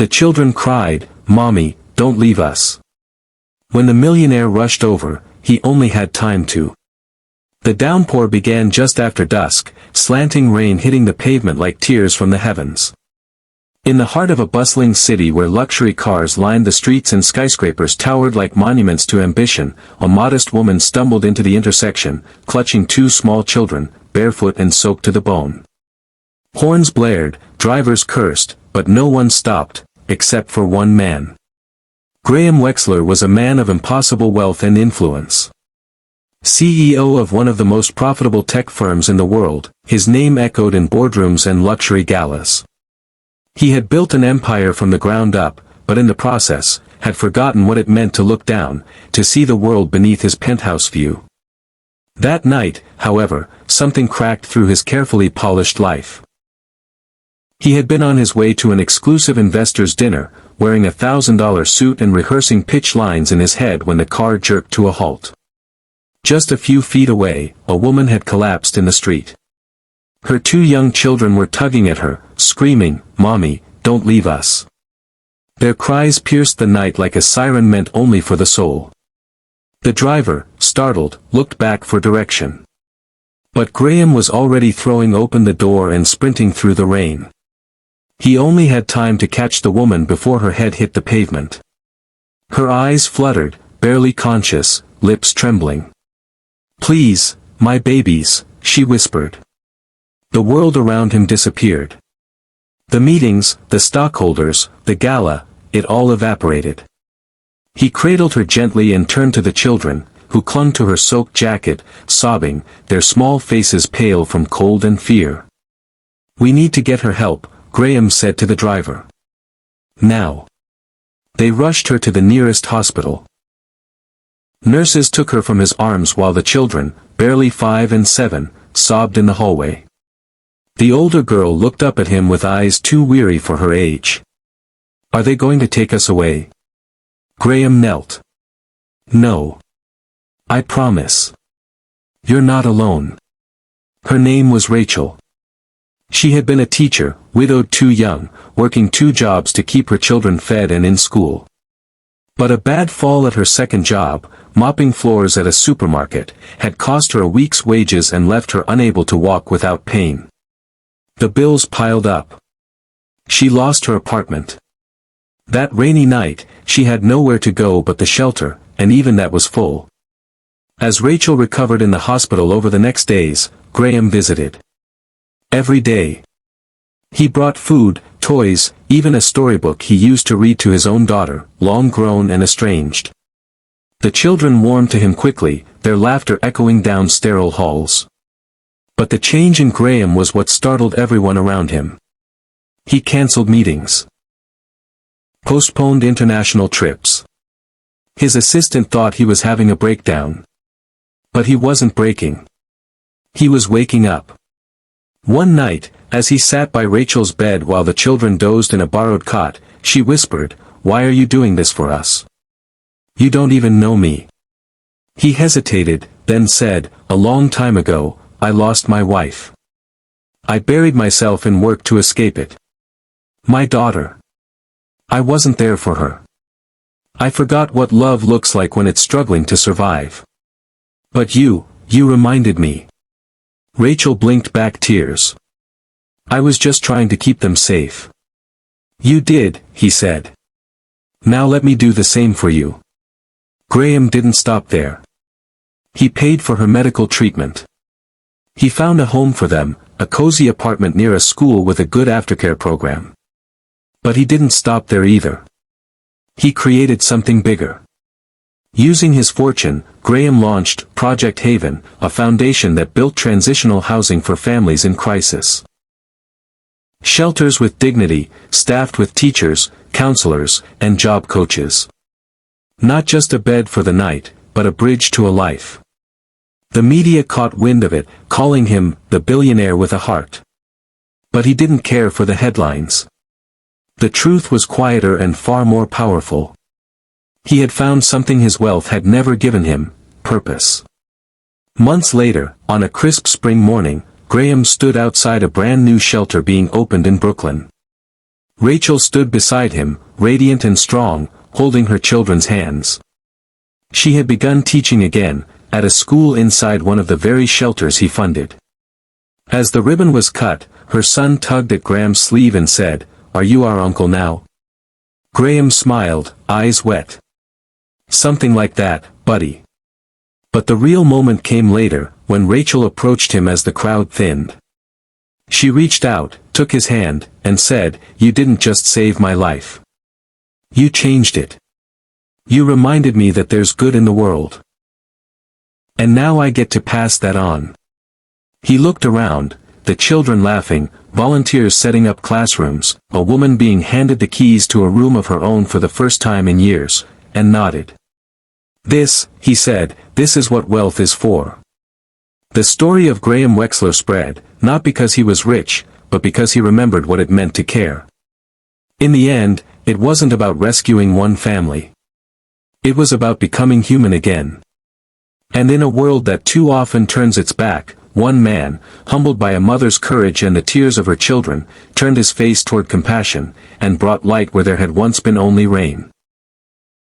The children cried, "Mommy, don't leave us." When the millionaire rushed over, he only had time to. The downpour began just after dusk, slanting rain hitting the pavement like tears from the heavens. In the heart of a bustling city where luxury cars lined the streets and skyscrapers towered like monuments to ambition, a modest woman stumbled into the intersection, clutching two small children, barefoot and soaked to the bone. Horns blared, drivers cursed, but no one stopped, except for one man. Graham Wexler was a man of impossible wealth and influence. CEO of one of the most profitable tech firms in the world, his name echoed in boardrooms and luxury galas. He had built an empire from the ground up, but in the process, had forgotten what it meant to look down, to see the world beneath his penthouse view. That night, however, something cracked through his carefully polished life. He had been on his way to an exclusive investors' dinner, wearing a $1,000 suit and rehearsing pitch lines in his head when the car jerked to a halt. Just a few feet away, a woman had collapsed in the street. Her two young children were tugging at her, screaming, "Mommy, don't leave us." Their cries pierced the night like a siren meant only for the soul. The driver, startled, looked back for direction. But Graham was already throwing open the door and sprinting through the rain. He only had time to catch the woman before her head hit the pavement. Her eyes fluttered, barely conscious, lips trembling. "Please, my babies," she whispered. The world around him disappeared. The meetings, the stockholders, the gala, it all evaporated. He cradled her gently and turned to the children, who clung to her soaked jacket, sobbing, their small faces pale from cold and fear. "We need to get her help," Graham said to the driver. "Now." They rushed her to the nearest hospital. Nurses took her from his arms while the children, barely 5 and 7, sobbed in the hallway. The older girl looked up at him with eyes too weary for her age. "Are they going to take us away?" Graham knelt. "No. I promise. You're not alone." Her name was Rachel. She had been a teacher, widowed too young, working 2 jobs to keep her children fed and in school. But a bad fall at her second job, mopping floors at a supermarket, had cost her a week's wages and left her unable to walk without pain. The bills piled up. She lost her apartment. That rainy night, she had nowhere to go but the shelter, and even that was full. As Rachel recovered in the hospital over the next days, Graham visited. Every day. He brought food, toys, even a storybook he used to read to his own daughter, long grown and estranged. The children warmed to him quickly, their laughter echoing down sterile halls. But the change in Graham was what startled everyone around him. He canceled meetings. Postponed international trips. His assistant thought he was having a breakdown. But he wasn't breaking. He was waking up. One night, as he sat by Rachel's bed while the children dozed in a borrowed cot, she whispered, "Why are you doing this for us? You don't even know me." He hesitated, then said, "A long time ago, I lost my wife. I buried myself in work to escape it. My daughter. I wasn't there for her. I forgot what love looks like when it's struggling to survive. But you reminded me." Rachel blinked back tears. "I was just trying to keep them safe." "You did," he said. "Now let me do the same for you." Graham didn't stop there. He paid for her medical treatment. He found a home for them, a cozy apartment near a school with a good aftercare program. But he didn't stop there either. He created something bigger. Using his fortune, Graham launched Project Haven, a foundation that built transitional housing for families in crisis. Shelters with dignity, staffed with teachers, counselors, and job coaches. Not just a bed for the night, but a bridge to a life. The media caught wind of it, calling him the billionaire with a heart. But he didn't care for the headlines. The truth was quieter and far more powerful. He had found something his wealth had never given him, purpose. Months later, on a crisp spring morning, Graham stood outside a brand new shelter being opened in Brooklyn. Rachel stood beside him, radiant and strong, holding her children's hands. She had begun teaching again, at a school inside one of the very shelters he funded. As the ribbon was cut, her son tugged at Graham's sleeve and said, "Are you our uncle now?" Graham smiled, eyes wet. "Something like that, buddy." But the real moment came later, when Rachel approached him as the crowd thinned. She reached out, took his hand, and said, "You didn't just save my life. You changed it. You reminded me that there's good in the world. And now I get to pass that on." He looked around, the children laughing, volunteers setting up classrooms, a woman being handed the keys to a room of her own for the first time in years, and nodded. "This," he said, "this is what wealth is for." The story of Graham Wexler spread, not because he was rich, but because he remembered what it meant to care. In the end, it wasn't about rescuing one family. It was about becoming human again. And in a world that too often turns its back, one man, humbled by a mother's courage and the tears of her children, turned his face toward compassion, and brought light where there had once been only rain.